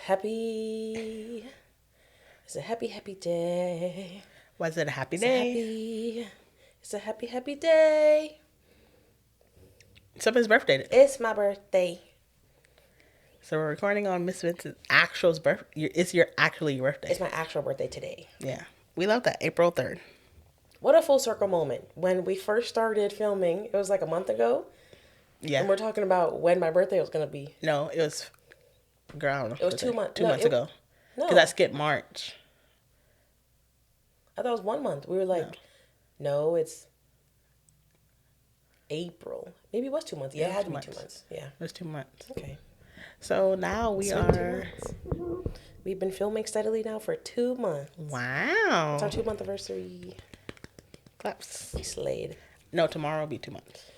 Happy. It's a happy, happy day. Was it a happy day? It's a happy, happy day. It's his birthday. It's my birthday. So we're recording on Miss Vincent's actual birthday. It's your birthday. It's my actual birthday today. Yeah. We love that. April 3rd. What a full circle moment. When we first started filming, it was like a month ago. Yeah. And we're talking about when my birthday was going to be. No, it was, girl, I don't know. It was 2 months. 2 months ago. No. Because I skipped March. I thought it was 1 month. We were like, no it's April. Maybe it was 2 months. Yeah, it had to be 2 months. Yeah. It was 2 months. Okay. So now We've been filming steadily now for 2 months. Wow. It's our 2 month anniversary. Claps. We slayed. No, tomorrow will be 2 months.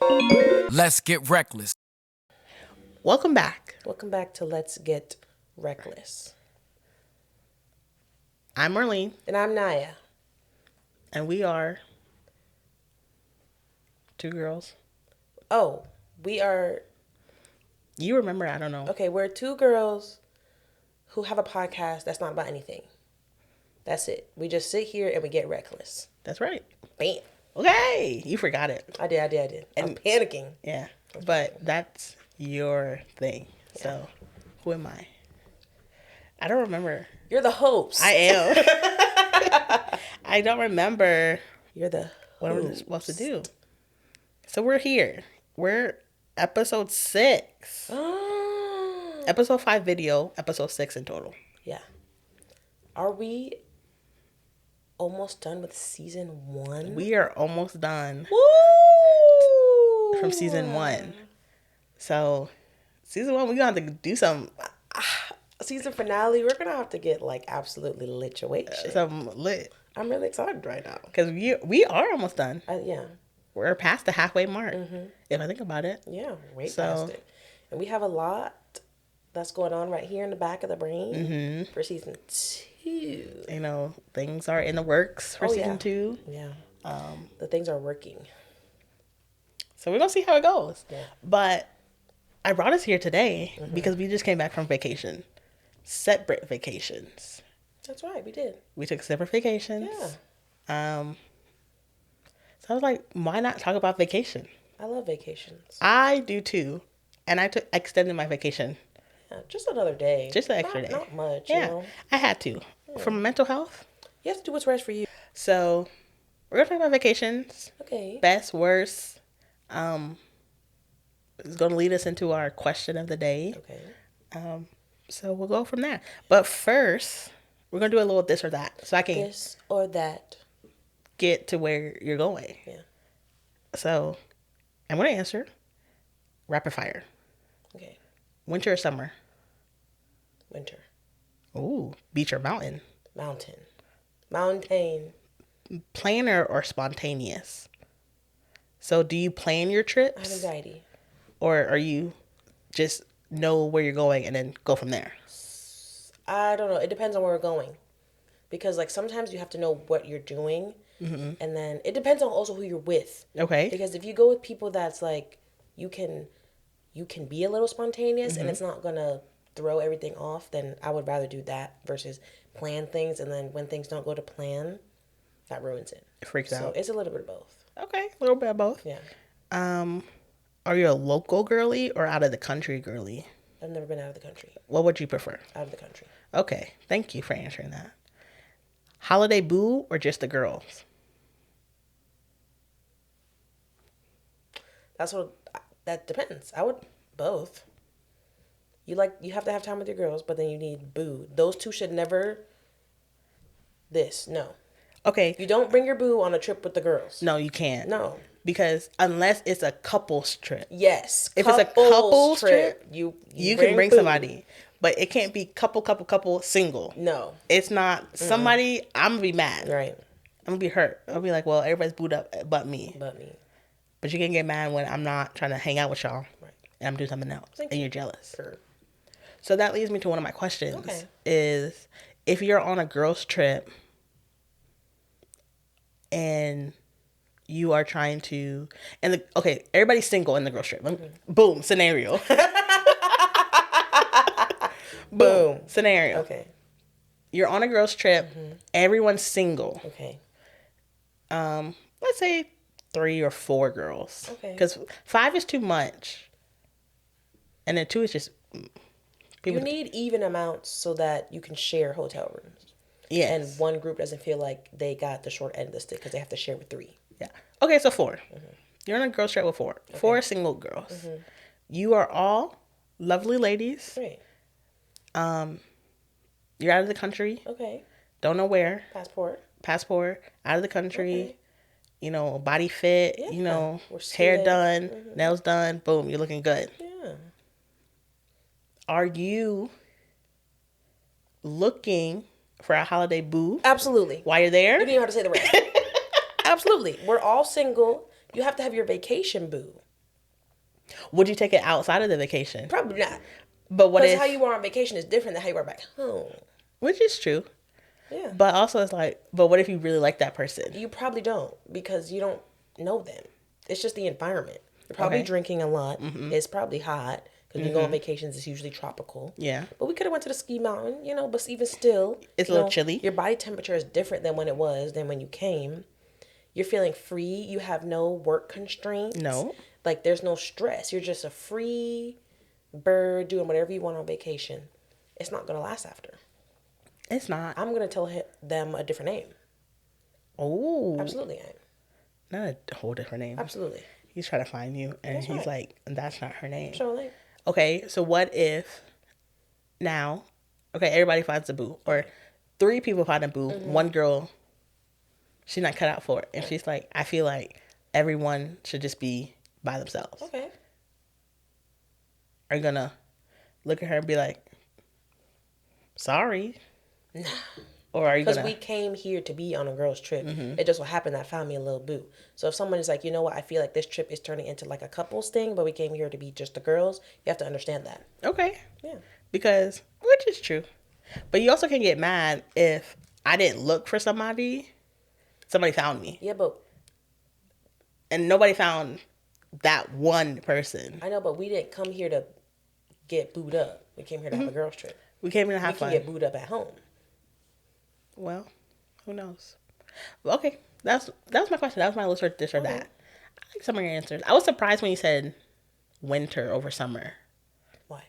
Let's get reckless. Welcome back. Welcome back to Let's Get Reckless. I'm Marleen. And I'm Nyaa. And we are two girls. Oh, we are... You remember, I don't know. Okay, we're two girls who have a podcast that's not about anything. That's it. We just sit here and we get reckless. That's right. Bam. Okay. You forgot it. I did. And I'm panicking. Yeah. But that's your thing. Yeah. So, who am I? I don't remember. You're the host. I am. I don't remember. You're the host. What we're supposed to do. So, we're here. We're episode 6. Episode 5 video, episode 6 in total. Yeah. Are we almost done with season 1? We are almost done. Woo! From season 1. So, season 1, we're going to have to do some... season finale, we're going to have to get, like, absolutely lit your way. Some lit. I'm really excited right now. Because we are almost done. Yeah. We're past the halfway mark, if I think about it. Yeah, way past it. And we have a lot that's going on right here in the back of the brain for season 2. You know, things are in the works for season 2. Yeah. The things are working. So we're going to see how it goes. Yeah. But I brought us here today because we just came back from vacation. Separate vacations. That's right, we did. We took separate vacations. Yeah. So I was like, why not talk about vacation? I love vacations. I do too. And I extended my vacation. Yeah, just another day. Just an extra day. Not much, Yeah, you know? I had to. Yeah. For mental health. You have to do what's right for you. So we're going to talk about vacations. Okay. Best, worst. It's going to lead us into our question of the day. Okay. So we'll go from there. But first, we're going to do a little this or that. So I can... This or that. Get to where you're going. Yeah. So, I'm going to answer rapid fire. Okay. Winter or summer? Winter. Ooh, beach or mountain? Mountain. Mountain. Planner or spontaneous? So, do you plan your trips? I have anxiety. Or are you just know where you're going and then go from there? I don't know. It depends on where we're going. Because, like, sometimes you have to know what you're doing. And then it depends on also who you're with. Okay. Because if you go with people that's like, you can be a little spontaneous and it's not going to throw everything off, then I would rather do that versus plan things. And then when things don't go to plan, that ruins it. It freaks out. So it's a little bit of both. Okay. A little bit of both. Yeah. Are you a local girly or out of the country girly? I've never been out of the country. What would you prefer? Out of the country. Okay. Thank you for answering that. Holiday boo or just the girls? That depends. I would both. You have to have time with your girls, but then you need boo. Those two should never no. Okay. You don't bring your boo on a trip with the girls. No, you can't. No. Because unless it's a couple's trip. Yes. If it's a couple's trip, you can bring somebody. But it can't be couple, single. No. It's not somebody, I'm going to be mad. Right. I'm going to be hurt. I'll be like, well, everybody's booed up but me. But you can get mad when I'm not trying to hang out with y'all. Right. And I'm doing something else. And you're jealous. Sure. So that leads me to one of my questions. Okay. Is if you're on a girl's trip and you are trying to... everybody's single in the girl's trip. Boom, scenario. Boom. Scenario. Okay. You're on a girls' trip. Everyone's single. Okay. Let's say 3 or 4 girls. Okay. Because 5 is too much. And then 2 is just You need even amounts so that you can share hotel rooms. Yes. And one group doesn't feel like they got the short end of the stick because they have to share with 3. Yeah. Okay, so 4. You're on a girls' trip with 4. Okay. 4 single girls. You are all lovely ladies. Great. You're out of the country. Okay. Don't know where. Passport. Out of the country. Okay. You know, body fit. Yeah. You know, hair done, nails done. Boom, you're looking good. Yeah. Are you looking for a holiday boo? Absolutely. While you're there? You didn't even have to say the rest. Absolutely. We're all single. You have to have your vacation boo. Would you take it outside of the vacation? Probably not. But what if... Because how you are on vacation is different than how you are back home. Which is true. Yeah. But also it's like, but what if you really like that person? You probably don't because you don't know them. It's just the environment. You're probably drinking a lot. It's probably hot. Because when you go on vacations, it's usually tropical. Yeah. But we could have went to the ski mountain, you know, but even still. It's a little chilly. Your body temperature is different than when it was, than when you came. You're feeling free. You have no work constraints. No. Like, there's no stress. You're just a free bird doing whatever you want on vacation. It's not going to last after. It's not. I'm going to tell them a different name. Oh. Absolutely, I am. Not a whole different name. Absolutely. He's trying to find you, and he's like, that's not her name. Surely. Okay, so what if now, okay, everybody finds a boo, or 3 people find a boo, one girl, she's not cut out for it, and she's like, I feel like everyone should just be by themselves. Okay. Are you gonna look at her and be like, sorry? Nah. Or are you Because gonna... we came here to be on a girl's trip. It just so happened that I found me a little boo. So if someone is like, you know what, I feel like this trip is turning into like a couples thing, but we came here to be just the girls, you have to understand that. Okay. Yeah. Because, which is true. But you also can get mad if I didn't look for somebody found me. Yeah, but... And nobody found that one person. I know, but we didn't come here to get booed up. We came here to have a girl's trip. We came here to have fun. We can get booed up at home. Well, who knows? Well, okay, that was my question. That was my list for this or that. I like some of your answers. I was surprised when you said winter over summer. Why?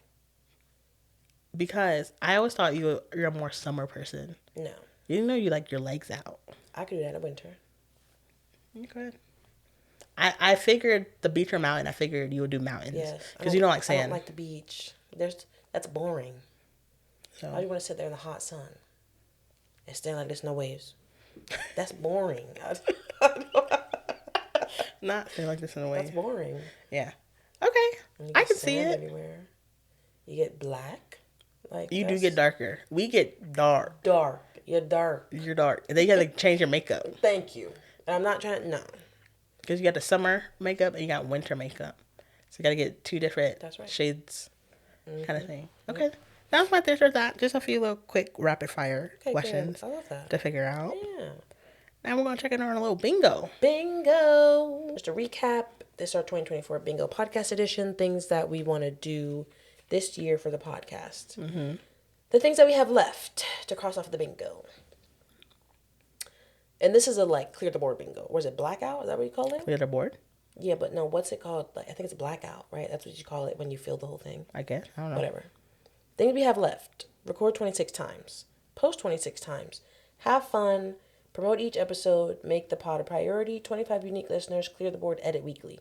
Because I always thought you're a more summer person. No. You didn't know you like your legs out. I could do that in winter. You could. I figured the beach or mountain. I figured you would do mountains. Yes. Because you don't like sand. I don't like the beach. That's boring. So. Why do you want to sit there in the hot sun and stand like there's no waves? That's boring. Not stand like this in a way. That's boring. Yeah. Okay. I can see it. Everywhere. You get black. Like you do get darker. We get dark. Dark. You're dark. You're dark. And then you got to change your makeup. Thank you. And I'm not trying to... No. Because you got the summer makeup and you got winter makeup. So you got to get 2 different shades kind of thing. Okay. Yep. That was my this or that. Just a few little quick rapid fire questions I love that. to figure out. Yeah. Now we're going to check in on a little bingo. Bingo. Just to recap, this is our 2024 bingo podcast edition. Things that we want to do this year for the podcast. Mm-hmm. The things that we have left to cross off the bingo. And this is a clear the board bingo. Or is it blackout? Is that what you call it? Clear the board? Yeah, but no, what's it called? I think it's a blackout, right? That's what you call it when you fill the whole thing. I guess. I don't know. Whatever. Things we have left. Record 26 times. Post 26 times. Have fun. Promote each episode. Make the pod a priority. 25 unique listeners. Clear the board. Edit weekly.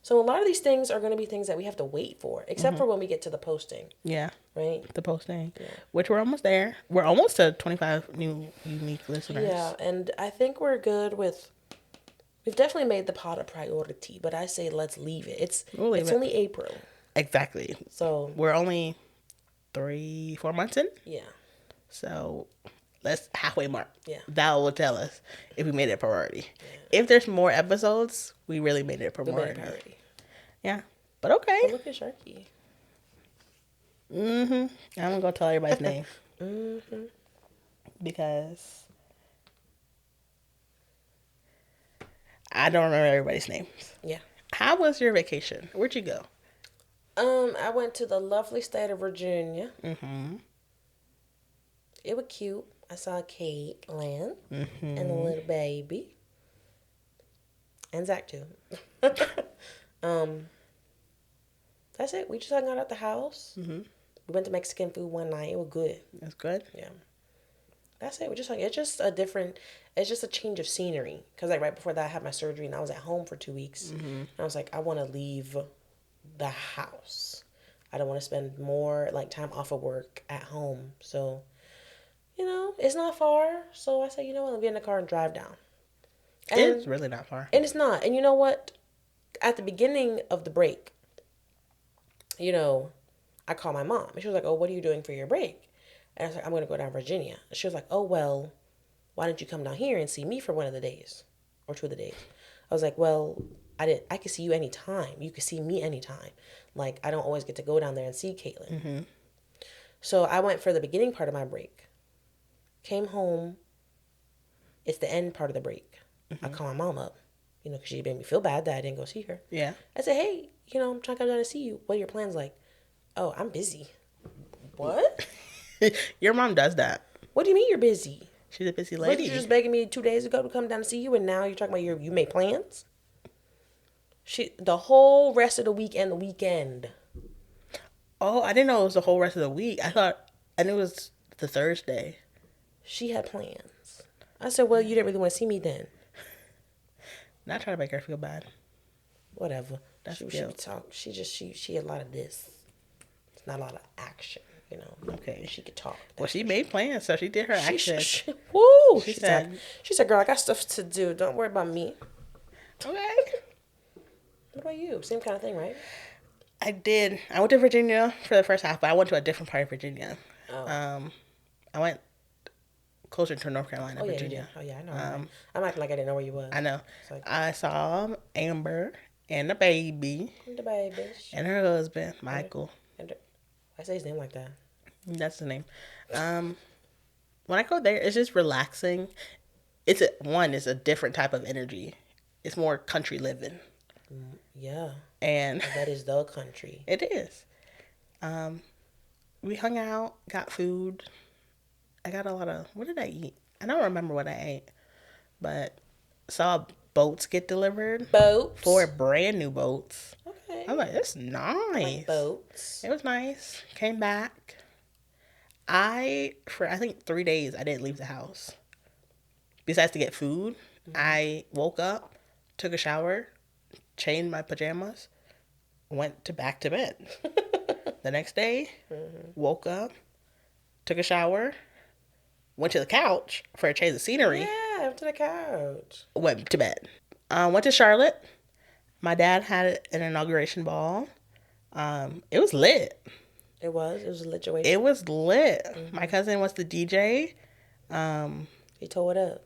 So a lot of these things are going to be things that we have to wait for. Except for when we get to the posting. Yeah. Right? The posting. Yeah. Which we're almost there. We're almost to 25 new unique listeners. Yeah. And I think we're good with... We've definitely made the pod a priority. But I say let's leave it. It's only April. Exactly. So... We're only 3-4 months in. Yeah. So let's halfway mark. Yeah. That will tell us if we made it a priority. Yeah. If there's more episodes, we really made it a priority. Yeah. But okay. Oh, look at Sharky. I'm gonna go tell everybody's name. Because I don't remember everybody's names. Yeah. How was your vacation? Where'd you go? I went to the lovely state of Virginia. It was cute. I saw Caitlin and the little baby. And Zach, too. That's it. We just hung out at the house. We went to Mexican food one night. It was good. That's good. Yeah. That's it. We just hung. It's just a change of scenery. Because like right before that, I had my surgery and I was at home for 2 weeks. And I was like, I want to leave the house. I don't want to spend more like time off of work at home. So, it's not far. So I said, I'll get in the car and drive down. And It's really not far. And it's not. And you know what? At the beginning of the break, I called my mom. And she was like, oh, what are you doing for your break? And I was like, I'm going to go down to Virginia. And she was like, oh, well, why don't you come down here and see me for one of the days or 2 of the days? I was like, well, I can see you anytime. You can see me anytime. Like, I don't always get to go down there and see Caitlin. So I went for the beginning part of my break. Came home. It's the end part of the break. I call my mom up, because she made me feel bad that I didn't go see her. Yeah. I said, hey, I'm trying to come down to see you. What are your plans like? Oh, I'm busy. What? Your mom does that. What do you mean you're busy? She's a busy Wasn't lady. you just begging me 2 days ago to come down to see you, and now you're talking about you made plans? The whole rest of the week and the weekend. Oh, I didn't know it was the whole rest of the week. I knew it was the Thursday. She had plans. I said, well, you didn't really want to see me then. Not trying to make her feel bad. Whatever. That's she guilt. talk. She had a lot of this. It's not a lot of action, Okay. She could talk. Well, she made plans, so she did her action. Woo! She said, girl, I got stuff to do. Don't worry about me. okay. What about you? Same kind of thing, right? I did. I went to Virginia for the first half, but I went to a different part of Virginia. Oh. I went closer to North Carolina, Oh, yeah, Virginia. yeah. Oh, yeah, I know. I'm acting like I didn't know where you was. I know. Like, I saw Amber and the baby. The baby. And her husband, Michael. I say his name like that. That's the name. When I go there, it's just relaxing. It's a different type of energy. It's more country living. Yeah. And that is the country. It is. We hung out, got food. I got a lot of, what did I eat? I don't remember what I ate. But saw boats get delivered. Boats? 4 brand new boats. Okay. I'm like, that's nice. Like boats. It was nice. Came back. For I think 3 days, I didn't leave the house. Besides to get food, I woke up, took a shower, changed my pajamas, went back to bed. The next day, woke up, took a shower, went to the couch for a change of scenery. Yeah, went to the couch. Went to bed. Went to Charlotte. My dad had an inauguration ball. It was lit. It was a situation. It was lit. My cousin was the DJ. He tore it up.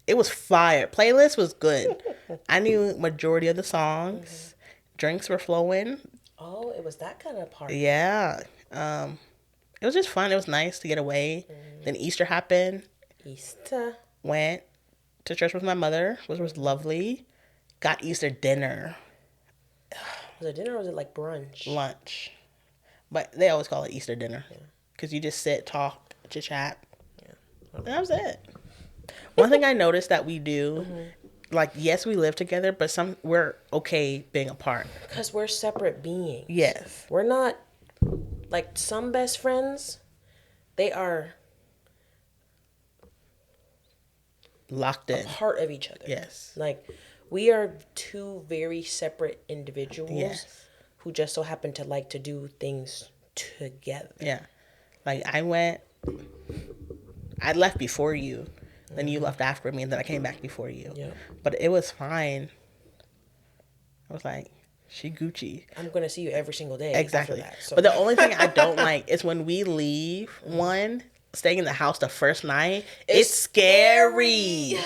It was fire. Playlist was good. I knew majority of the songs. Drinks were flowing. Oh, it was that kind of party. Yeah. It was just fun. It was nice to get away. Then Easter happened. Easter. Went to church with my mother, which was lovely. Got Easter dinner. Was it dinner or was it like brunch? Lunch. But they always call it Easter dinner. Because you just sit, talk, chit-chat. Yeah. And that was it. One thing I noticed that we do, like, yes, we live together, but we're okay being apart. Because we're separate beings. Yes. We're not, like, some best friends, they are Locked in. a part of each other. Yes. Like, we are 2 very separate individuals Yes. who just so happen to like to do things together. Yeah. Like, I left before you. Then you left after me, and then I came back before you. Yeah. But it was fine. I was like, she Gucci. I'm going to see you every single day. Exactly. After that, so. But the only thing I don't like is when we leave, staying in the house the first night, it's scary.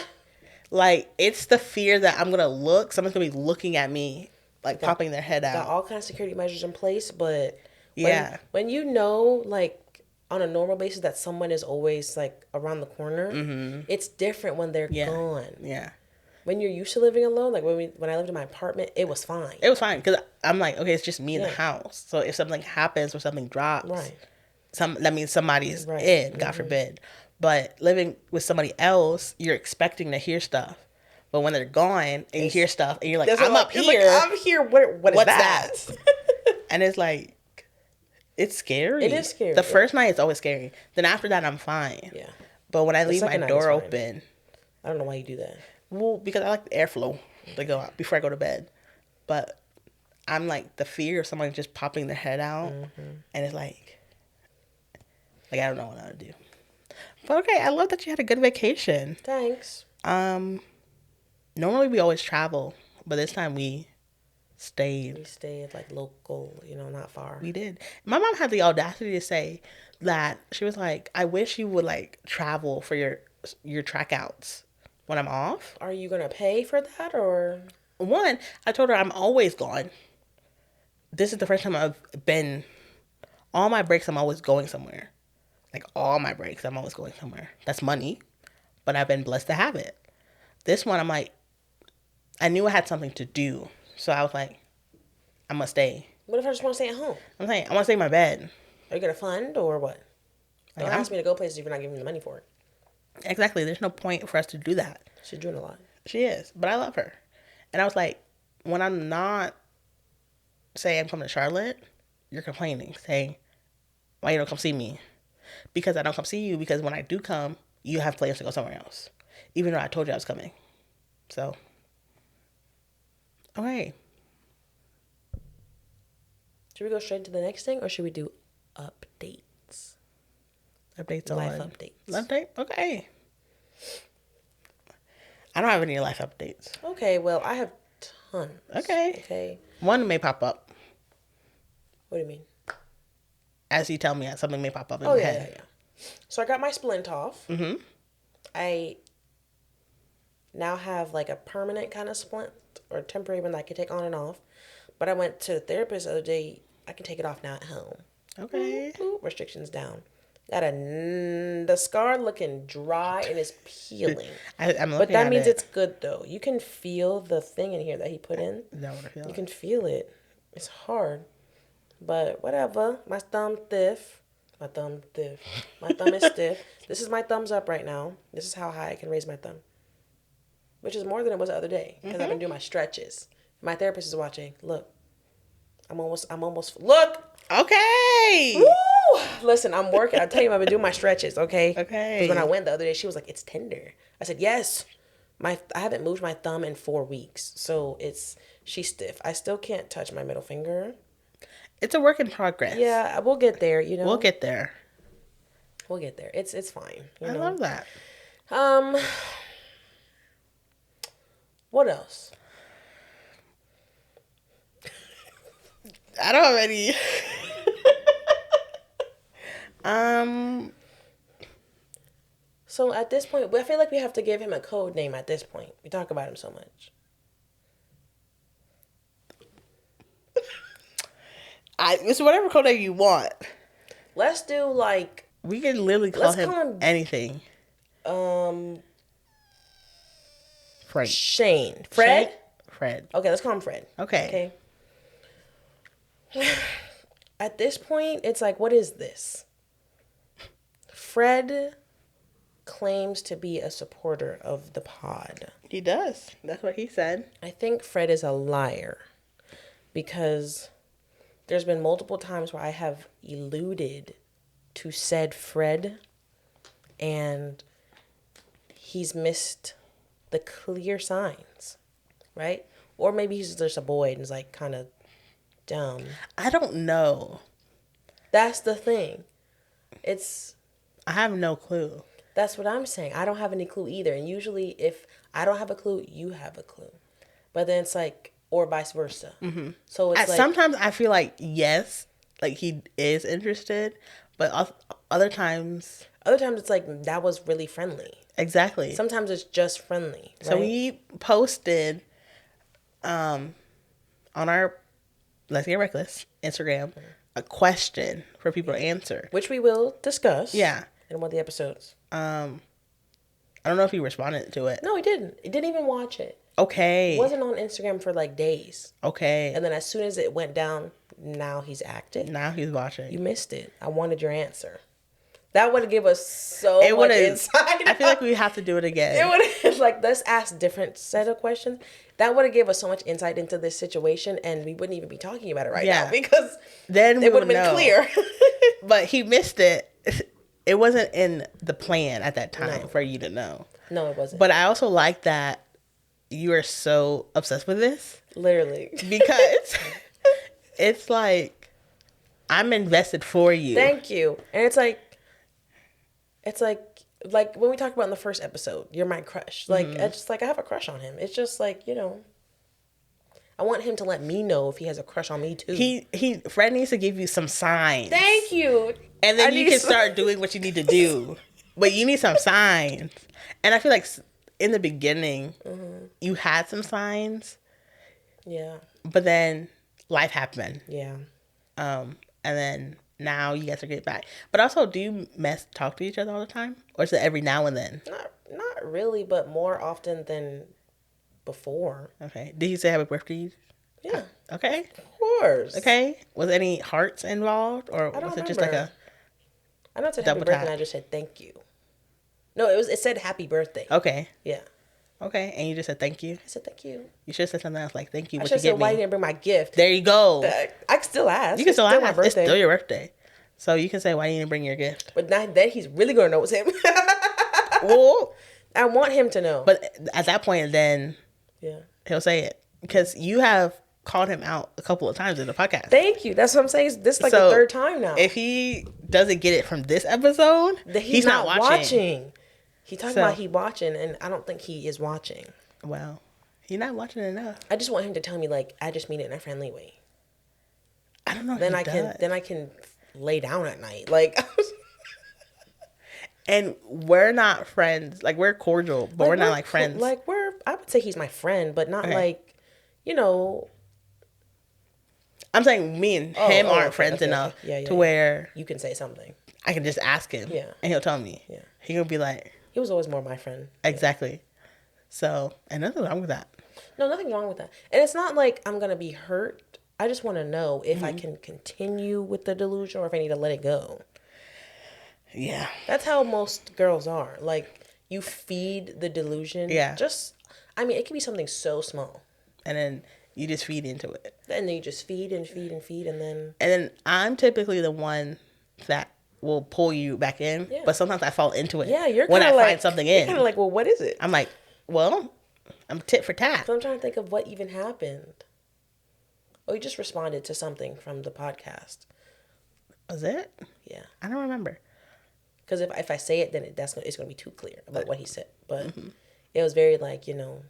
Like, it's the fear that I'm going to someone's going to be looking at me, like, popping their head out. Got all kinds of security measures in place, but Yeah. when you know, like, on a normal basis that someone is always, like, around the corner, it's different when they're gone. Yeah. When you're used to living alone, like when I lived in my apartment, it was fine. It was fine because I'm like, okay, it's just me in the house. So if something happens or something drops, Right. that means somebody's Right. in, God forbid. But living with somebody else, you're expecting to hear stuff. But when they're gone and you hear stuff and you're like, I'm up It's here. like, I'm here. What's that? And it's like, it's scary. It is scary. The first night is always scary. Then after that, I'm fine. Yeah. But when I The leave my second night is door fine. open, I don't know why you do that. well, because I like the airflow to go out before I go to bed. But I'm like, the fear of someone just popping their head out. And it's like, I don't know what to do. But okay, I love that you had a good vacation. Thanks. Normally we always travel, but this time we stayed. We stayed like local, not far. We did. My mom had the audacity to say that she was like, I wish you would like travel for your track outs when I'm off. Are you gonna pay for that or? One, I told her I'm always gone. This is the first time I've been. All my breaks, I'm always going somewhere. Like all my breaks, I'm always going somewhere. That's money, but I've been blessed to have it. This one, I'm like, I knew I had something to do, so I was like, I'm gonna stay. What if I just want to stay at home? I'm saying I want to stay in my bed. Are you gonna fund or what? Don't ask me to go places if you're not giving me the money for it. Exactly. There's no point for us to do that. She's doing a lot. She is, but I love her. And I was like, when I'm not saying I'm coming to Charlotte, you're complaining, saying, why you don't come see me? Because I don't come see you, because when I do come, you have plans to go somewhere else. Even though I told you I was coming. So, okay. Should we go straight to the next thing or should we do updates? Updates Life on... updates. Update? Okay. I don't have any life updates. Okay, well, I have tons. Okay. One may pop up. What do you mean? As you tell me, something may pop up in my my head. Yeah. So I got my splint off. Mm-hmm. I now have like a permanent kind of splint or temporary one that I can take on and off. But I went to the therapist the other day. I can take it off now at home. Okay. Ooh, restrictions down. Got the scar looking dry and it's peeling. But that means it's good though. You can feel the thing in here that he put in. Is that what I feel? You can feel it. It's hard. But whatever. My thumb stiff. My thumb is stiff. This is my thumbs up right now. This is how high I can raise my thumb. Which is more than it was the other day. Because I've been doing my stretches. My therapist is watching. Look. I'm almost. Look! Okay! Woo! Listen, I'm working. I tell you, I've been doing my stretches, okay? Okay. Because when I went the other day, she was like, it's tender. I said, yes. I haven't moved my thumb in 4 weeks. So she's stiff. I still can't touch my middle finger. It's a work in progress. Yeah, we'll get there, We'll get there. We'll get there. It's fine. I love that. What else? I don't have any. So at this point, I feel like we have to give him a code name at this point. We talk about him so much. It's whatever code name you want. Let's do like... We can literally call him anything. Frank. Shane. Fred? Fred. Okay, let's call him Fred. Okay. At this point, it's like, what is this? Fred claims to be a supporter of the pod. He does. That's what he said. I think Fred is a liar because there's been multiple times where I have alluded to said Fred and he's missed the clear signs, right? Or maybe he's just a boy and is like kind of dumb. I don't know. That's the thing. I have no clue. That's what I'm saying. I don't have any clue either. And usually if I don't have a clue, you have a clue. But then it's like, or vice versa. Mm-hmm. So it's like... Sometimes I feel like, yes, like he is interested. But other times... it's like, that was really friendly. Exactly. Sometimes it's just friendly. Right? So we posted on our Let's Get Reckless Instagram a question for people to answer. Which we will discuss. Yeah. In one of the episodes. I don't know if he responded to it. No, he didn't. He didn't even watch it. Okay. Wasn't on Instagram for like days. Okay. And then as soon as it went down, now he's active. Now he's watching. You missed it. I wanted your answer. That would give us so much insight. I feel like we have to do it again. It would have, like, let's ask different set of questions. That would have given us so much insight into this situation, and we wouldn't even be talking about it right now because then it would have been clear. But he missed it. It wasn't in the plan at that time for you to know. No, it wasn't. But I also like that you are so obsessed with this. Literally. Because it's like, I'm invested for you. Thank you. And it's like when we talked about in the first episode, you're my crush. Like, it's just like, I have a crush on him. It's just like, you know, I want him to let me know if he has a crush on me too. Fred needs to give you some signs. Thank you. And then you can start doing what you need to do. But you need some signs. And I feel like in the beginning, you had some signs. Yeah. But then life happened. Yeah. And then now you guys are getting back. But also, do you talk to each other all the time? Or is it every now and then? Not really, but more often than before. Okay. Did he say happy birthday? Yeah. Okay. Of course. Okay. Was any hearts involved? Or was it just like a... I know it said happy birthday and I just said thank you. No, it said happy birthday. Okay. Yeah. Okay. And you just said thank you? I said thank you. You should have said something else like thank you. I should have said why you didn't bring my gift. There you go. I can still ask. You can still ask. My birthday. It's still your birthday. So you can say why you didn't bring your gift. But now then he's really going to know it's him. Well, I want him to know. But at that point, then he'll say it. Because you have called him out a couple of times in the podcast. Thank you. That's what I'm saying. This is like the third time now. If he doesn't get it from this episode, he's not watching. He talking about he watching, and I don't think he is watching. Well, he's not watching enough. I just want him to tell me, like, I just mean it in a friendly way. I don't know. Then I can lay down at night, like. And we're not friends. Like, we're cordial, but we're not like friends. Like, I would say he's my friend, but not like, you know. I'm saying me and him aren't friends enough to where you can say something. I can just ask him. Yeah. And he'll tell me. Yeah. He gonna be like. He was always more my friend. Exactly. Yeah. So, and nothing wrong with that. No, nothing wrong with that. And it's not like I'm gonna be hurt. I just want to know if I can continue with the delusion or if I need to let it go. Yeah. That's how most girls are. Like, you feed the delusion. Yeah. It can be something so small. And then you just feed into it. And then you just feed and feed and feed and then... And then I'm typically the one that will pull you back in. Yeah. But sometimes I fall into it. Yeah, you're when I find something in. You're kind of like, well, what is it? I'm like, well, I'm tit for tat. So I'm trying to think of what even happened. Oh, you just responded to something from the podcast. Was it? Yeah. I don't remember. Because if I say it, then it's going to be too clear about what he said. But it was very like, you know,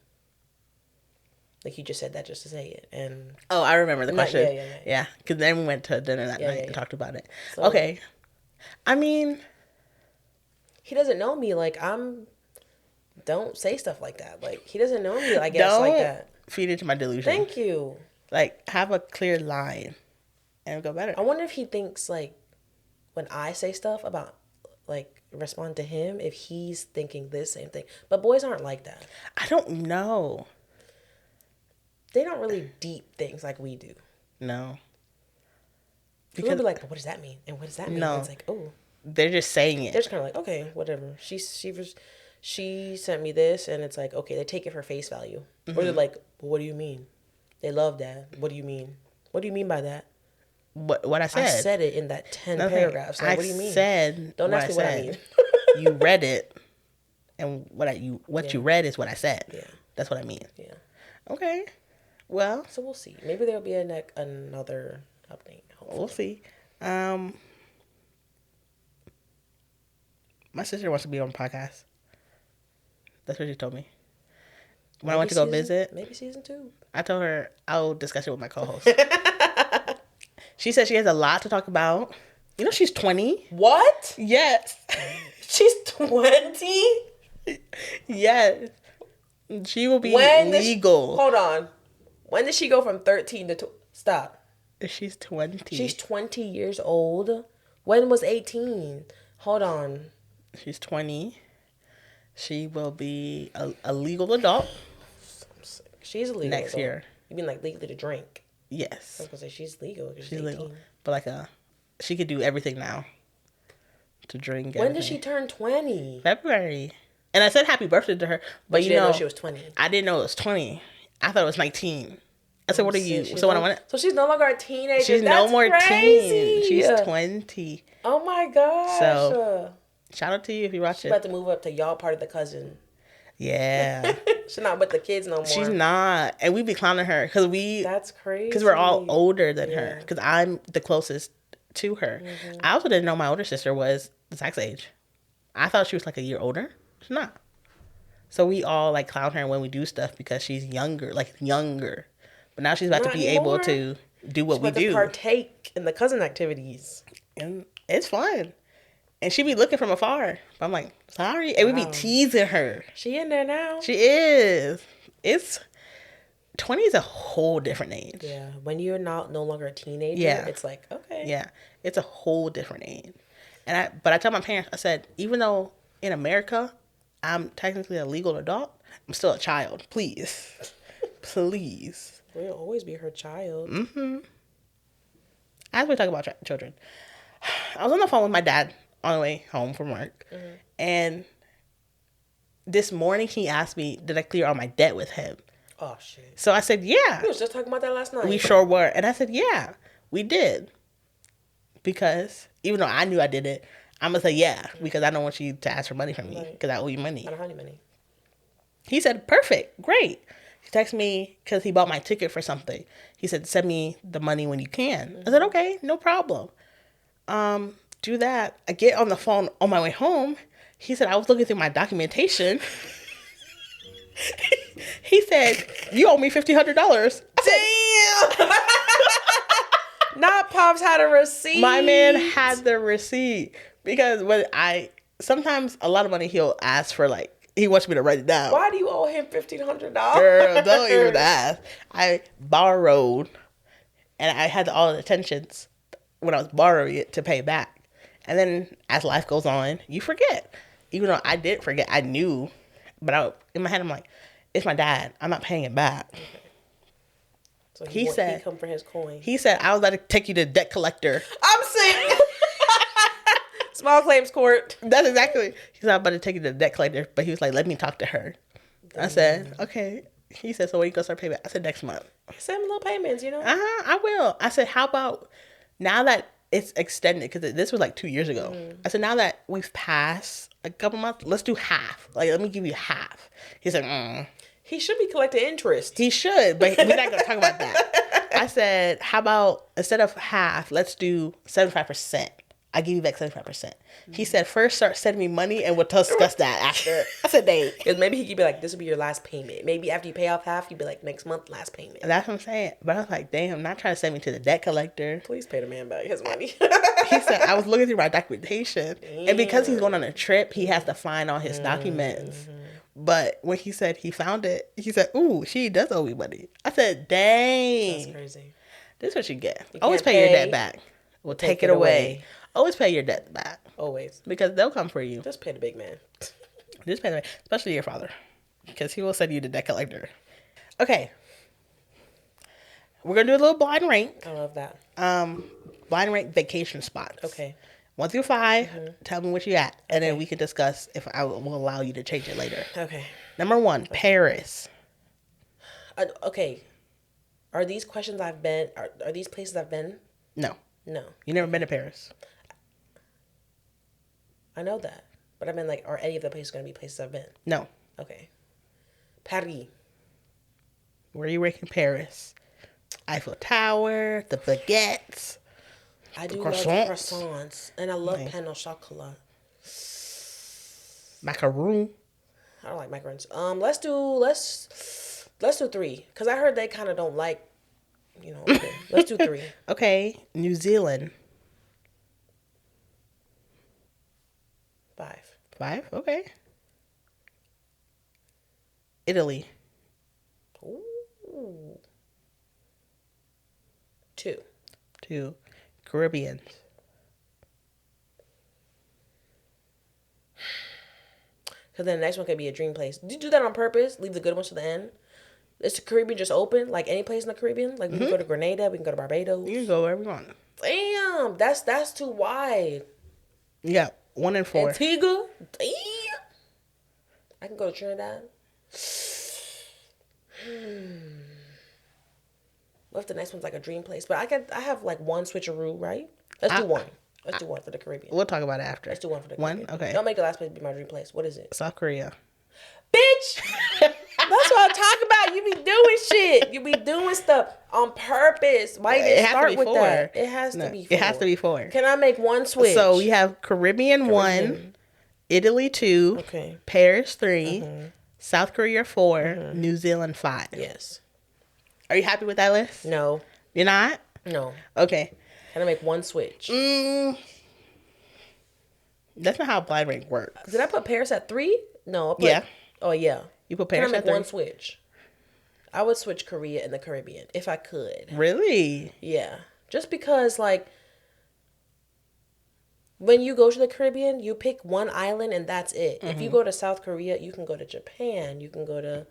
like you just said that just to say it. And oh, I remember the question. Yeah. Because then we went to dinner that night and talked about it. So, okay. I mean. He doesn't know me. Like, don't say stuff like that. Like, he doesn't know me, I guess, like that. Feed into my delusion. Thank you. Like, have a clear line and go better. I wonder if he thinks, like, when I say stuff about, like, respond to him, if he's thinking this same thing. But boys aren't like that. I don't know. They don't really deep things like we do. No. Because we'll be like, but what does that mean? And what does that mean? No. And it's like, oh. They're just saying it. They're just kind of like, okay, whatever. She sent me this, and it's like, okay, they take it for face value. Or they're like, well, what do you mean? They love that. What do you mean? What do you mean by that? What I said. I said it in that 10 paragraphs. Like, what do you mean? Don't ask me what I mean. You read it, and what you read is what I said. Yeah. That's what I mean. Yeah. Okay. Well. So we'll see. Maybe there'll be another update. Hopefully. We'll see. My sister wants to be on the podcast. That's what she told me. When I went to go visit. Maybe season 2. I told her I'll discuss it with my co-host. She said she has a lot to talk about. You know she's 20. What? Yes. She's 20? Yes. She will be legal. Hold on. When did she go from 13 to... Stop. She's 20. She's 20 years old? When was 18? Hold on. She's 20. She will be a legal adult. I'm sick. She's legal next though. year. You mean like legally to drink? Yes. I was gonna say she's legal. 'Cause She's 18. legal. But like she could do everything now. To drink. When did she turn 20? February. And I said happy birthday to her, but you didn't know know she was 20. I didn't know it was 20. I thought it was 19. I said, "What are you?" So when I went, so she's no longer a teenager. she's That's no more crazy. teen. She's 20. Oh my gosh. So shout out to you if you watch she's it. about to move up to y'all part of the cousin. Yeah. She's not with the kids no more. She's not, and we be clowning her because That's crazy. Because we're all older than her. Because I'm the closest to her. I also didn't know my older sister was the tax age. I thought she was like a year older. She's not. So we all like clown her when we do stuff because she's younger, like younger. But now she's about to be able to do what we do. To partake in the cousin activities. And it's fun. And she be looking from afar. But I'm like, sorry. And we be teasing her. She in there now. She is. 20 is a whole different age. Yeah. When you're no longer a teenager, it's like, okay. Yeah. It's a whole different age. But I tell my parents, I said, even though in America, I'm technically a legal adult, I'm still a child. Please. Please. We'll always be her child. Mm-hmm. As we talk about children, I was on the phone with my dad on the way home from work. Mm-hmm. And this morning he asked me, did I clear all my debt with him? Oh, shit. So I said, yeah. We was just talking about that last night. We sure were. And I said, yeah, we did. Because even though I knew I did it, I'm going to say, yeah, because I don't want you to ask for money from me because I owe you money. I don't have any money. He said, perfect, great. He texted me because he bought my ticket for something. He said, send me the money when you can. Mm-hmm. I said, okay, no problem. Do that. I get on the phone on my way home. He said, I was looking through my documentation. He said, you owe me $1,500. Damn! Not Pops had a receipt. My man had the receipt. Because sometimes a lot of money he'll ask for, like, he wants me to write it down. Why do you owe him $1,500? Girl, don't even ask. I borrowed, and I had all the intentions when I was borrowing it to pay back. And then as life goes on, you forget. Even though I did forget, I knew. But in my head, I'm like, it's my dad. I'm not paying it back. Okay. So he come for his coin. He said, I was about to take you to debt collector. I'm sick. Small claims court. That's exactly. He said, I'm about to take you to the debt collector. But he was like, let me talk to her. I said, okay. He said, so when you go start paying back? I said, next month. Send me little payments, you know? I will. I said, how about now that it's extended? Because this was like 2 years ago. I said, now that we've passed a couple months, let's do half. Like, let me give you half. He said, He should be collecting interest. He should, but we're not going to talk about that. I said, how about instead of half, let's do 75%. I give you back 75%. Mm-hmm. He said, first start sending me money and we'll discuss that after. I said, dang. Because maybe he could be like, this will be your last payment. Maybe after you pay off half, you'd be like, next month, last payment. That's what I'm saying. But I was like, damn, not trying to send me to the debt collector. Please pay the man back his money. He said, I was looking through my documentation. Damn. And because he's going on a trip, he has to find all his documents. But when he said he found it, he said, ooh, she does owe me money. I said, dang. That's crazy. This is what you get. Always pay your debt back. We'll take it away. Always pay your debt back. Always. Because they'll come for you. Just pay the big man. Just pay the man. Especially your father. Because he will send you to debt collector. Okay. We're going to do a little blind rank. I love that. Blind rank vacation spots. Okay. 1 through 5. Tell me what you got. And then we can discuss if I will allow you to change it later. Okay. Number 1, Paris. Okay. Are these questions I've been... Are these places I've been? No. No. You never been to Paris? I know that. But I mean, like, are any of the places going to be places I've been? No. Okay. Paris. Where are you ranking Paris? Eiffel Tower, the baguettes. I do love croissants. And I love pain au chocolat. Macaroon. I don't like macarons. Let's do 3. Because I heard they kind of don't like, you know. Okay. Let's do 3. Okay. New Zealand. 5. 5? Okay. Italy. Ooh. 2. 2. Caribbean. Because then the next one could be a dream place. Did you do that on purpose? Leave the good ones to the end? Is the Caribbean just open? Like any place in the Caribbean? Like we can go to Grenada, we can go to Barbados. You can go wherever you want. Damn, that's too wide. Yeah, 1 in 4. Antigua? Damn. I can go to Trinidad. What if the next one's like a dream place? But I have like one switcheroo, right? Let's do one. Let's do one for the Caribbean. We'll talk about it after. Let's do one for the Caribbean. One? Okay. Don't make the last place be my dream place. What is it? South Korea. Bitch! That's what I'm talking about. You be doing shit. You be doing stuff on purpose. Why you didn't start with that? It has to be 4. It has to be 4. Can I make one switch? So we have Caribbean 1, Italy 2, okay, Paris 3, South Korea 4, New Zealand 5. Yes. Are you happy with that list? No. You're not? No. Okay. Can I make one switch? That's not how blind rank works. Did I put Paris at 3? No. Yeah. Oh, yeah. You put Paris Can I at make 3? one switch? I would switch Korea and the Caribbean if I could. Really? Yeah. Just because, like, when you go to the Caribbean, you pick one island and that's it. If you go to South Korea, you can go to Japan. You can go to,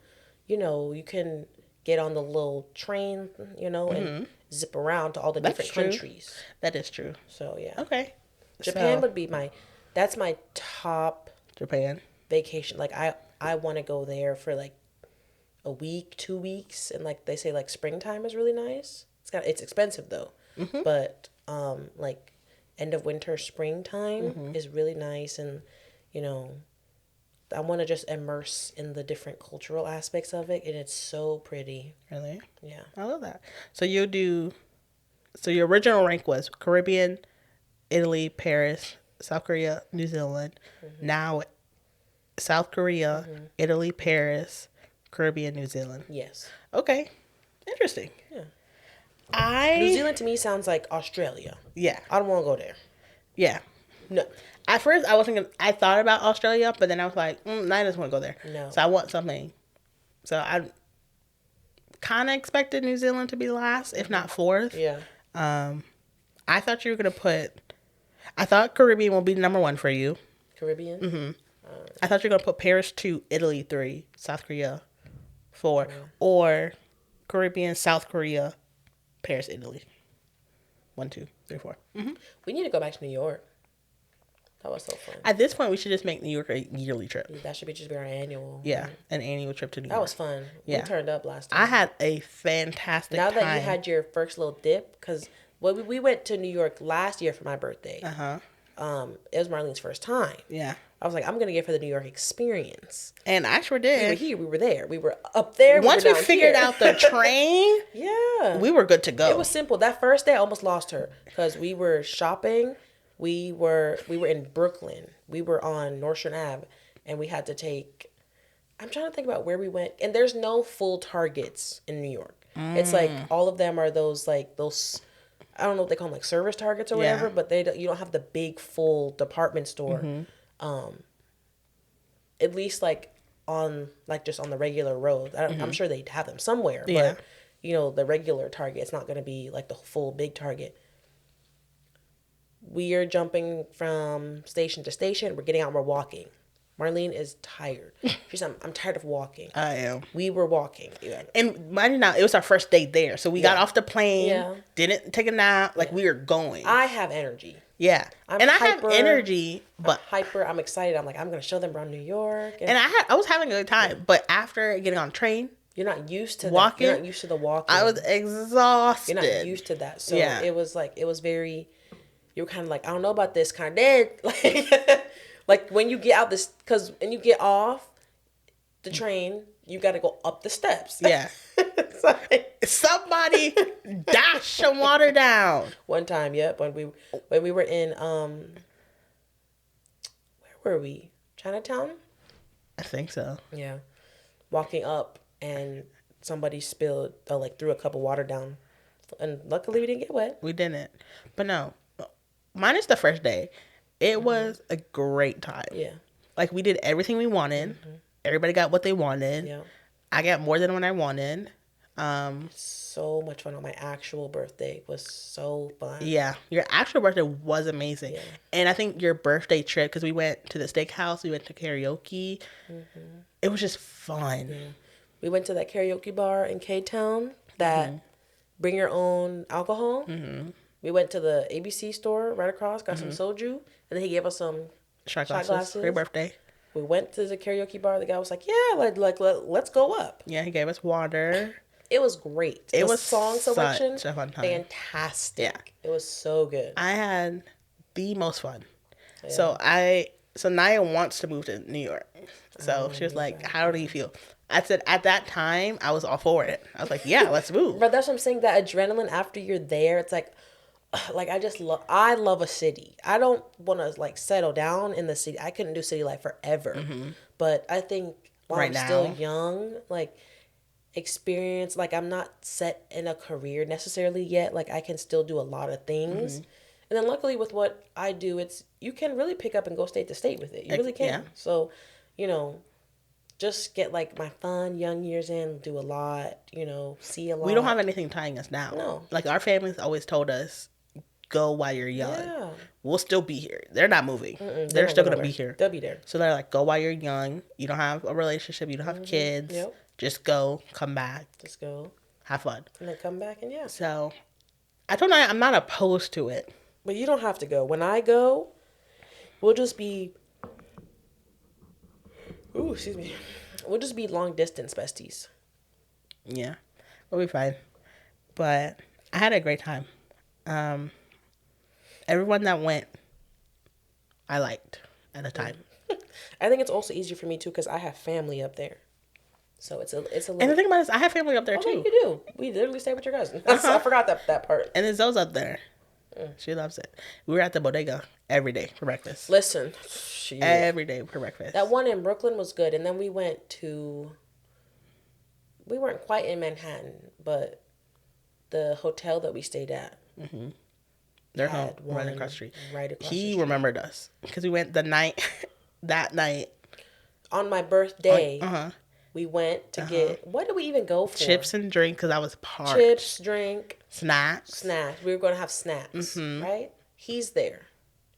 you can get on the little train, and zip around to all the different countries. That is true. So, yeah. Okay. Japan would be that's my top Japan vacation. Like, I want to go there for, like, a week, 2 weeks. And, like, they say, like, springtime is really nice. It's expensive, though. But, like, end of winter, springtime is really nice. And, I want to just immerse in the different cultural aspects of it. And it's so pretty. Really? Yeah. I love that. So your original rank was Caribbean, Italy, Paris, South Korea, New Zealand. Now South Korea, Italy, Paris, Caribbean, New Zealand. Yes. Okay. Interesting. Yeah. New Zealand to me sounds like Australia. Yeah. I don't want to go there. Yeah. No. At first, I thought about Australia, but then I was like, I just want to go there. No. So I want something. So I kind of expected New Zealand to be last, if not 4th. Yeah. I thought you were going to I thought Caribbean will be number 1 for you. Caribbean? Mm-hmm. I thought you were going to put Paris 2, Italy 3, South Korea 4, or Caribbean, South Korea, Paris, Italy. 1, 2, 3, 4. Mm-hmm. We need to go back to New York. That was so fun. At this point, we should just make New York a yearly trip. That should be our annual. Yeah, an annual trip to New York. That was fun. Yeah. We turned up last time. I had a fantastic time. Now that you had your first little dip, because we went to New York last year for my birthday. It was Marlene's first time. Yeah. I was like, I'm going to give her the New York experience. And I sure did. We were here. We were there. We were up there. Once we figured out the train, we were good to go. It was simple. That first day, I almost lost her because we were shopping. We were in Brooklyn. We were on Nordstrom Ave, and we had to take. I'm trying to think about where we went, and there's no full Targets in New York. It's like all of them are those. I don't know what they call them, like service Targets or whatever, but you don't have the big full department store. At least just on the regular road. I'm sure they have them somewhere, but the regular Target, it's not going to be like the full big Target. We are jumping from station to station. We're getting out and we're walking. Marlene is tired. She's I'm tired of walking. I am. We were walking. And mind you now, it was our first day there. So we got off the plane, didn't take a nap, we were going. I have energy. Yeah. I have energy, but I'm hyper. I'm excited. I'm like, I'm going to show them around New York. And I was having a good time, but after getting on the train, you're not used to walking. You're not used to the walking. I was exhausted. You're not used to that. So it was very, you were kind of like, I don't know about this, kind of dead. Like when you get out because when you get off the train, you got to go up the steps. Yeah. Somebody dash some water down. One time, when we were in where were we? Chinatown? I think so. Yeah. Walking up and somebody spilled threw a cup of water down. And luckily we didn't get wet. We didn't. But no. Minus the first day. It was a great time. Yeah. We did everything we wanted. Everybody got what they wanted. Yeah. I got more than what I wanted. So much fun on my actual birthday. It was so fun. Yeah. Your actual birthday was amazing. Yeah. And I think your birthday trip, because we went to the steakhouse, we went to karaoke. It was just fun. Yeah. We went to that karaoke bar in K-Town that bring your own alcohol. We went to the ABC store right across, got some soju, and then he gave us some shot glasses for your birthday. We went to the karaoke bar. The guy was like, "Yeah, let's go up." Yeah, he gave us water. It was great. It the was song selection, such a fun time. Fantastic. Yeah, it was so good. I had the most fun. Yeah. So Naya wants to move to New York. So she was like, "How do you feel?" I said, at that time, I was all for it. I was like, "Yeah, let's move." But that's what I'm saying. That adrenaline after you're there, it's like I love a city. I don't want to like settle down in the city. I couldn't do city life forever. But I think while Right I'm now. still young, like experience, like I'm not set in a career necessarily yet. Like I can still do a lot of things. And then luckily with what I do, it's you can really pick up and go state to state with it. You really can. Yeah. So, just get like my fun young years in, do a lot, see a lot. We don't have anything tying us down. No. Like our family's always told us, go while you're young. Yeah. We'll still be here. They're not moving. They're not still going going to be nowhere. here. They'll be there. So they're like, go while you're young. You don't have a relationship. You don't have kids. Yep. Just go, come back, Just go have fun. and then come back and yeah. So I told Naya I'm not opposed to it. But you don't have to go. When I go, we'll just be excuse me. We'll just be long distance besties. Yeah, we'll be fine. But I had a great time. Everyone that went, I liked at the time. I think it's also easier for me too because I have family up there. So it's a little. And the thing about it is, I have family up there too. You do. We literally stay with your cousin. I forgot that part. And there's those up there. She loves it. We were at the bodega every day for breakfast. Listen, Every day for breakfast. that one in Brooklyn was good, and then we went to. We weren't quite in Manhattan, but the hotel that we stayed at. Their home had right one across the street. right across the He street. remembered us because we went that night. On my birthday, Uh-huh. we went to get. What did we even go for? Chips and drink because I was parched. Chips, drink, Snacks. We were going to have snacks, right? He's there.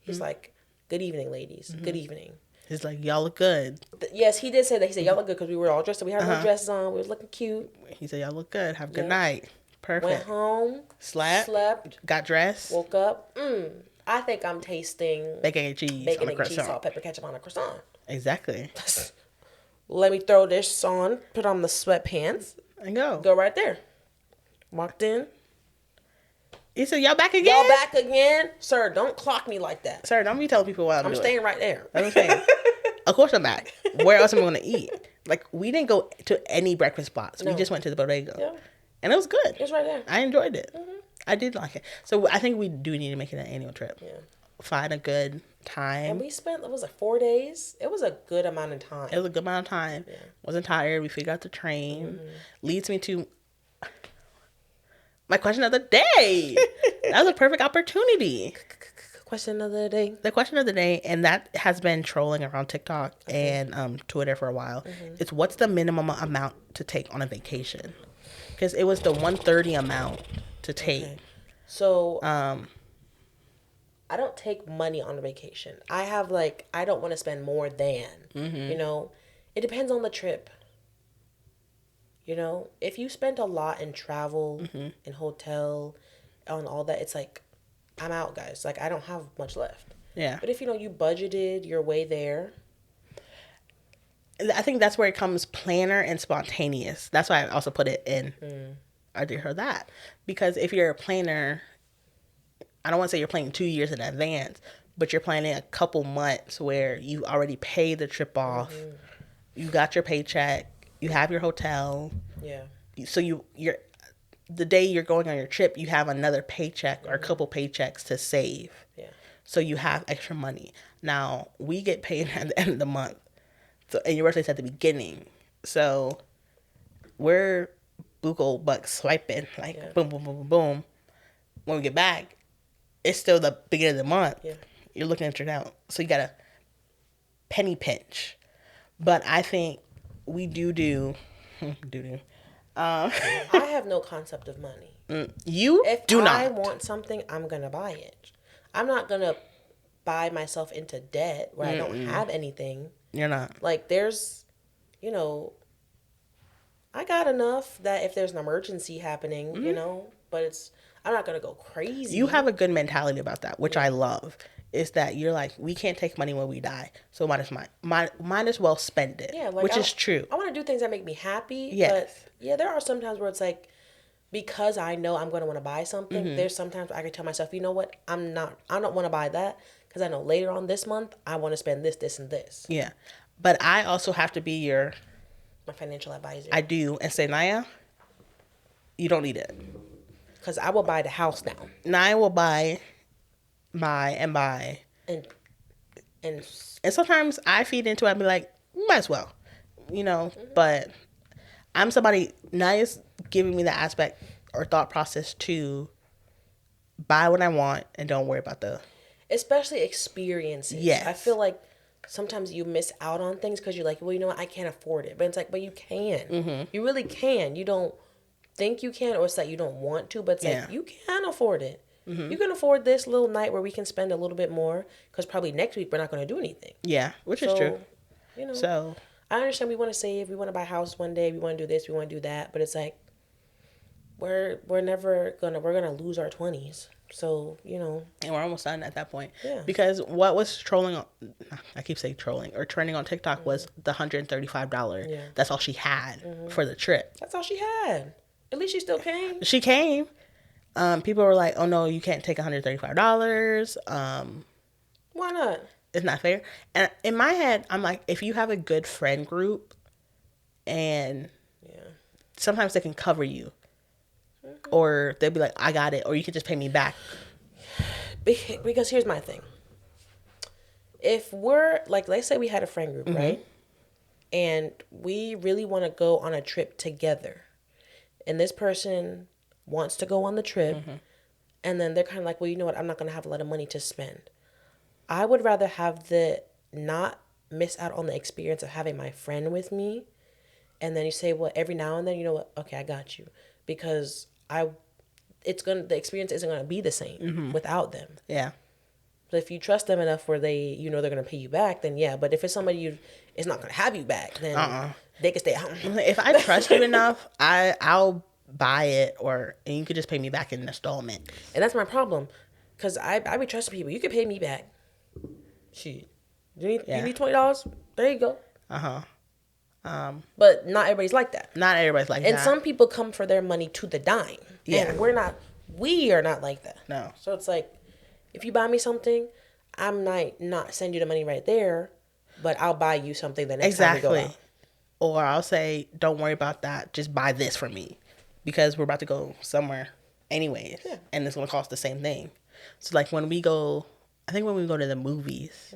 He's like, "Good evening, ladies. Good evening." He's like, y'all look good. Yes, he did say that. He said, "Y'all look good," because we were all dressed up. We had our dresses on. We was looking cute. He said, y'all look good. Have a good Yeah. night. Perfect. Went home. Slept. Got dressed. Woke up. I think I'm tasting Bacon and cheese on a bacon and cheese, croissant. salt, pepper, ketchup on a croissant. Exactly. Let me throw this on. Put on the sweatpants. And go. Go right there. Walked in. He said, y'all back again? Y'all back again? Sir, don't clock me like that. Sir, don't be telling people what I'm I'm doing. staying right there. That's what I'm saying. Of course I'm back. Where else am I going to eat? Like, we didn't go to any breakfast spots. We No. just went to the bodega. Yeah. And it was good. It's right there. I enjoyed it. I did like it. So I think we do need to make it an annual trip. Yeah. Find a good And time. we spent, what was it, 4 days? It was a good amount of time. It was a good amount of time. Yeah. Wasn't tired. We figured out the train. Leads me to my question of the day. That was a perfect opportunity. Question of the day. The question of the day, and that has been trolling around TikTok and Twitter for a while, is what's the minimum amount to take on a vacation? Because it was the 130 amount to take. Okay. So, I don't take money on a vacation. I have I don't want to spend more than, it depends on the trip. If you spend a lot in travel, in hotel, on all that, it's like, I'm out, guys. I don't have much left. Yeah. But if, you budgeted your way there. I think that's where it comes planner and spontaneous. That's why I also put it in. I did her that. Because if you're a planner, I don't want to say you're planning 2 years in advance, but you're planning a couple months where you already paid the trip off. You got your paycheck. You have your hotel. Yeah. So you're the day you're going on your trip, you have another paycheck or a couple paychecks to save. Yeah. So you have extra money. Now, we get paid at the end of the month. So, and your birthday's at the beginning. So we're buco bucks swiping, boom, boom, boom, boom, boom. When we get back, it's still the beginning of the month. Yeah. You're looking at your account. So you got to penny pinch. But I think we do. I have no concept of money. You If do I not. want something, I'm going to buy it. I'm not going to buy myself into debt where I don't have anything. You're not. There's, I got enough that if there's an emergency happening, you know, but I'm not going to go crazy. You have a good mentality about that, which I love. Is that you're like, we can't take money when we die, so might as well spend it. Yeah, like which is true. I want to do things that make me happy. Yes. But yeah, there are some times where it's like, because I know I'm going to want to buy something, there's sometimes I can tell myself, you know what, I don't want to buy that because I know later on this month I want to spend this, this, and this. Yeah. But I also have to be my financial advisor. I do, and say, Naya, you don't need it. Because I will buy the house now. Naya will buy. And sometimes I feed into it and be like, might as well, you know. But I'm somebody, Naya's giving me the aspect or thought process to buy what I want and don't worry about especially experiences. Yes. I feel like sometimes you miss out on things because you're like, well, you know what, I can't afford it. But it's like, but you can. You really can. You don't think you can, or it's like you don't want to, but it's like you can afford it. You can afford this little night where we can spend a little bit more because probably next week we're not going to do anything. Yeah, which is true. You know, so I understand we want to save, we want to buy a house one day, we want to do this, we want to do that, but it's like we're gonna lose our 20s. So, you know, and we're almost done at that point. Yeah. Because what was I keep saying trolling or trending on TikTok was the $135. Yeah. That's all she had for the trip. That's all she had. At least she still came. She came. People were like, "Oh no, you can't take $135. Why not? It's not fair." And in my head, I'm like, if you have a good friend group, and sometimes they can cover you, or they'll be like, "I got it," or you can just pay me back. Because here's my thing. If we're like, let's say we had a friend group, right? And we really want to go on a trip together, and this person wants to go on the trip, and then they're kind of like, well, you know what, I'm not going to have a lot of money to spend. I would rather have not miss out on the experience of having my friend with me, and then you say, well, every now and then, you know what, okay, I got you, because the experience isn't going to be the same without them. Yeah. But if you trust them enough where they're going to pay you back, then yeah. But if it's somebody is not going to have you back, then they can stay at home. If I trust you enough, I'll buy it, and you could just pay me back in an installment. And that's my problem, because I be trusting people. You could pay me back. Shit, you need $20? There you go. But not everybody's like that. Not everybody's like that. And some people come for their money to the dime. Yeah. And we are not like that. No. So it's like, if you buy me something, I might not send you the money right there, but I'll buy you something the next time we go out. Or I'll say, don't worry about that. Just buy this for me, because we're about to go somewhere anyways. Yeah. And it's going to cost the same thing. So like when we go to the movies,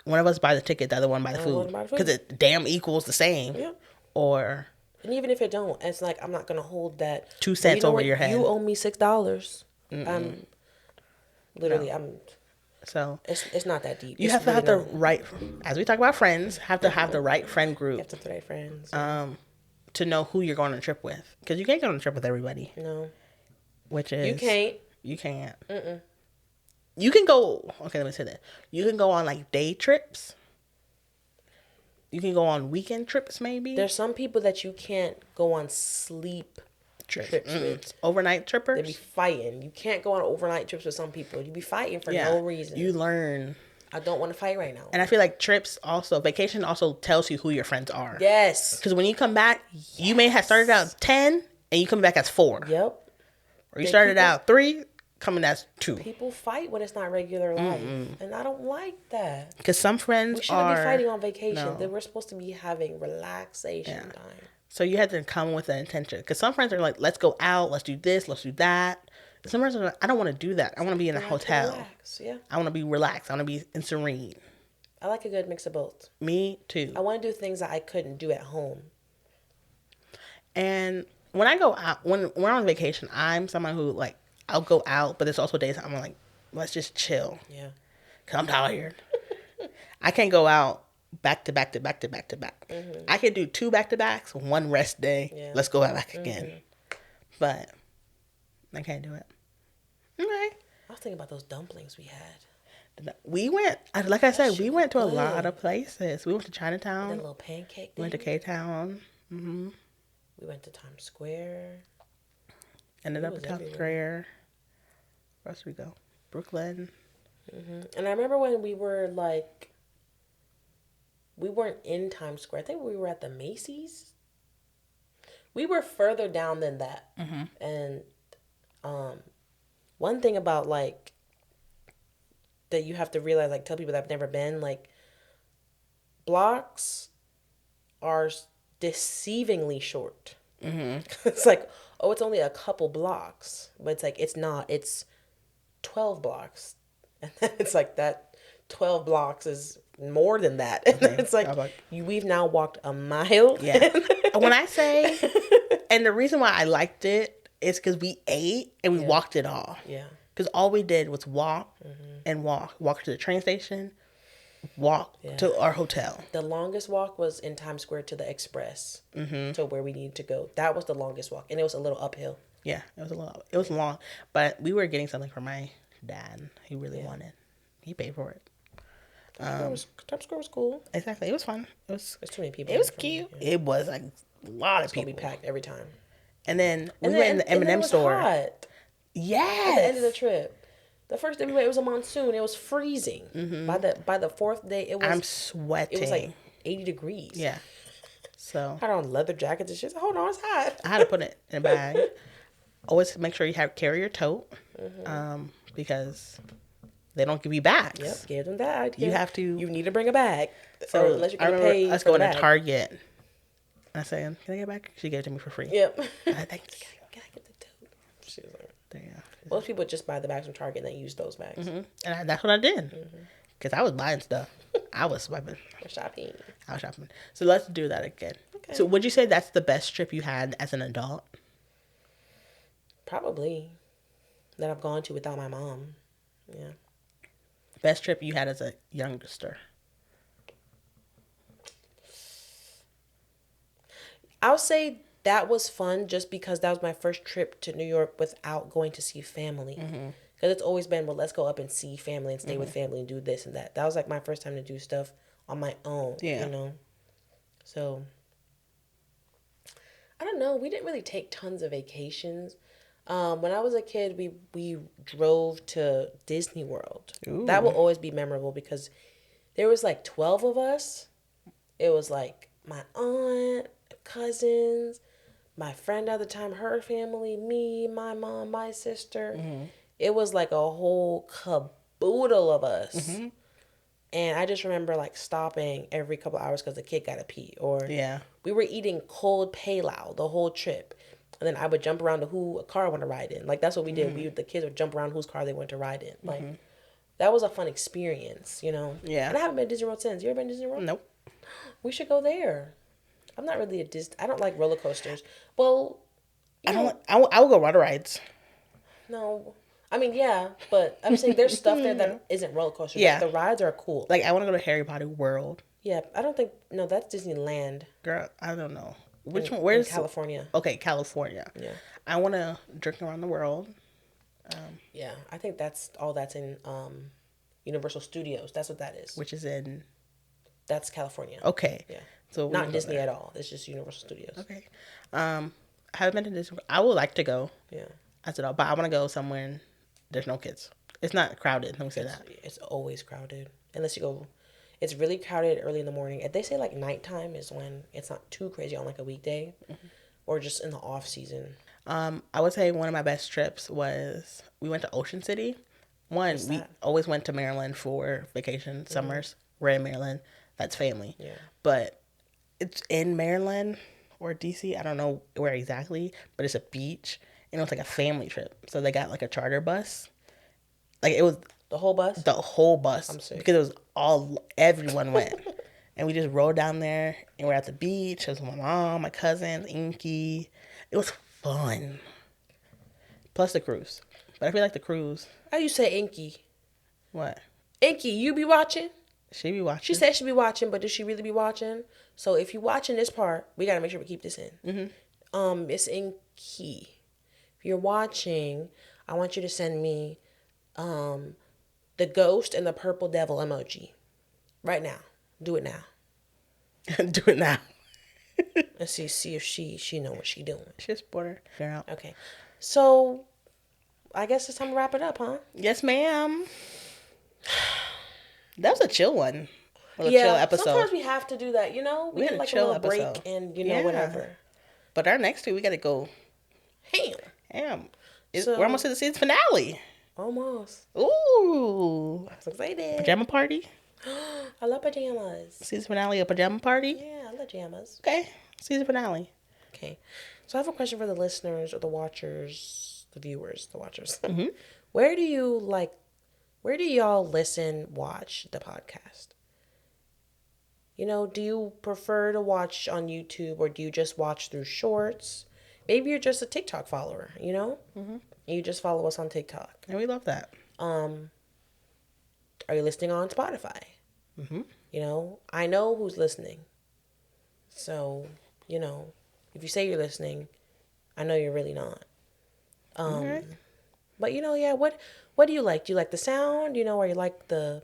one of us buy the ticket, the other one buy the food. Because it damn equals the same. Yeah. And even if it don't, it's like, I'm not going to hold that 2 cents over your head. You owe me $6. So it's not that deep. You have to have the right, as we talk about friends, have to have the right friend group. You have to have the right friends. To know who you're going on a trip with. Because you can't go on a trip with everybody. No. Which is... You can't. Mm-mm. You can go... Okay, let me say that. You can go on, like, day trips. You can go on weekend trips, maybe. There's some people that you can't go on sleep trips with. Overnight trippers? They be fighting. You can't go on overnight trips with some people. You be fighting for no reason. You learn... I don't want to fight right now. And I feel like vacation also tells you who your friends are. Yes. Because when you come back, you may have started out 10 and you come back as 4. Yep. Or you started out 3, coming as 2. People fight when it's not regular life. And I don't like that. Because some friends we shouldn't be fighting on vacation. No. We're supposed to be having relaxation time. So you have to come with an intention. Because some friends are like, let's go out, let's do this, let's do that. Some friends are like, I don't want to do that. I want to be in a hotel. Relax. Yeah. I want to be relaxed. I want to be in serene. I like a good mix of both. Me too. I want to do things that I couldn't do at home. And when I go out, when we're on vacation, I'm someone who, like, I'll go out, but there's also days I'm like, let's just chill. Yeah. Because I'm tired. I can't go out back to back to back to back to back. I can do 2 back-to-backs, 1 rest day. Yeah. Let's go out back again. But I can't do it. Okay. I was thinking about those dumplings we had. We went, like I said, we went to a lot of places. We went to Chinatown. That little pancake thing. Went to K-Town. We went to Times Square. Ended up at Times Square. Where else did we go? Brooklyn. And I remember when we were like, we weren't in Times Square. I think we were at the Macy's. We were further down than that. And one thing about like that you have to realize, like tell people that have never been, like blocks are deceivingly short. It's like, oh, it's only a couple blocks, but it's like it's not. It's 12 blocks, and then it's like that 12 blocks is more than that, and then it's like we've now walked a mile. Yeah. When I say, and the reason why I liked it is because we ate and we walked it all. Yeah. Because all we did was walk and walk to the train station, walk to our hotel. The longest walk was in Times Square to the Express, to where we needed to go. That was the longest walk, and it was a little uphill. Yeah, it was long, but we were getting something for my dad. He really wanted. He paid for it. Times Square was cool. Exactly, it was fun. There's too many people. It was cute. It was like a lot of people. We packed every time. And then we went in the M&M store. Hot. Yes. At the end of the trip. The first day we went, it was a monsoon. It was freezing. By the fourth day, it was. I'm sweating. It was like 80 degrees. Yeah. So I had on leather jackets and shit. Hold on, it's hot. I had to put it in a bag. Always make sure you carry your tote, because they don't give you bags. Yep, give them that. You have to. You need to bring a bag. So unless you I can remember pay us for the going to bag. Target. I said, "Can I get a bag?" She gave it to me for free. Yep. I thank you. Can I get the tote? She was like, There. most people just buy the bags from Target and they use those bags. And that's what I did. Because I was buying stuff. I was swiping. Shopping. I was shopping. So let's do that again. Okay. So would you say that's the best trip you had as an adult? Probably. That I've gone to without my mom. Yeah. Best trip you had as a youngster? I'll say that was fun just because that was my first trip to New York without going to see family. Because it's always been, well, let's go up and see family and stay with family and do this and that. That was like my first time to do stuff on my own, you know? So, I don't know. We didn't really take tons of vacations. When I was a kid, we drove to Disney World. Ooh. That will always be memorable because there was like 12 of us. It was like my aunt, cousins, my friend at the time, her family, me, my mom, my sister. It was like a whole caboodle of us. And I just remember like stopping every couple hours because the kid got to pee. Or we were eating cold palau the whole trip. And then I would jump around to who a car I want to ride in. Like that's what we did. The kids would jump around whose car they want to ride in. Like that was a fun experience, you know? Yeah. And I haven't been to Disney World since. You ever been to Disney World? Nope. We should go there. I'm not really I don't like roller coasters. Well, I will go water rides. No. I mean, yeah, but I'm saying there's stuff there that isn't roller coasters. Yeah. Like, the rides are cool. Like I want to go to Harry Potter World. Yeah, I don't think, no, that's Disneyland. Girl, I don't know. Which one? Where's California? Okay, California. Yeah. I want to drink around the world. Yeah, I think that's in Universal Studios. That's what that is. Which is in. That's California. Okay. Yeah. So not Disney at all. It's just Universal Studios. Okay. I haven't been to Disney. I would like to go. Yeah. I said, but I want to go somewhere there's no kids. It's not crowded. Let me say that. It's always crowded. Unless you go, it's really crowded early in the morning. If they say like nighttime is when it's not too crazy on like a weekday, or just in the off season. I would say one of my best trips was we went to Ocean City. We always went to Maryland for vacation summers. We're in Maryland. That's family. Yeah. But it's in Maryland or DC. I don't know where exactly, but it's a beach. And it was like a family trip. So they got like a charter bus. Like it was The whole bus? the whole bus. I'm sick. Because it was everyone went. And we just rode down there and we're at the beach. It was my mom, my cousins, Inky. It was fun. Plus the cruise. But I feel like the cruise. How you say Inky? What? Inky, you be watching? She be watching. She said she be watching, but does she really be watching? So if you watching this part, we gotta make sure we keep this in. It's Inky. If you're watching, I want you to send me the ghost and the purple devil emoji. Right now. Do it now. Do it now. Let's see if she know what she doing. She just bought her. Figure out. Okay. So, I guess it's time to wrap it up, huh? Yes, ma'am. That was a chill one. A chill episode. Sometimes we have to do that, you know? We had get a like chill a little episode. break and, you know, whatever. But our next two, we got to go. Damn. We're almost to the season finale. Almost. Ooh. I'm so excited. Pajama party? I love pajamas. Season finale, a pajama party? Yeah, I love pajamas. Okay. Season finale. Okay. So I have a question for the listeners or the watchers, the viewers, the watchers. Mm-hmm. Where do y'all watch the podcast? You know, do you prefer to watch on YouTube or do you just watch through shorts? Maybe you're just a TikTok follower, you know? Mm-hmm. And you just follow us on TikTok. And we love that. Are you listening on Spotify? Mm-hmm. You know, I know who's listening. So, you know, if you say you're listening, I know you're really not. Okay. But, you know, yeah, what do you like? Do you like the sound, you know, or you like the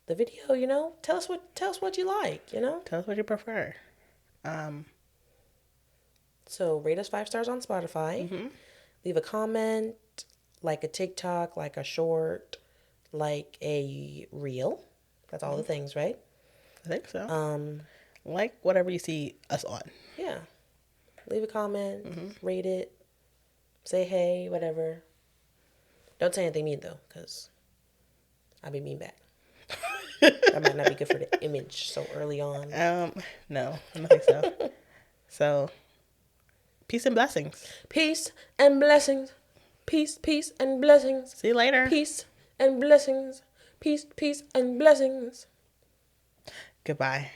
video, you know? Tell us what you like, you know? Tell us what you prefer. So rate us 5 stars on Spotify. Mm-hmm. Leave a comment, like a TikTok, like a short, like a reel. That's all the things, right? I think so. Like whatever you see us on. Yeah. Leave a comment, rate it, say hey, whatever. Don't say anything mean though, because I'll be mean back. That might not be good for the image so early on. No, I don't think so. So, peace and blessings. Peace and blessings. Peace and blessings. See you later. Peace and blessings. Peace and blessings. Goodbye.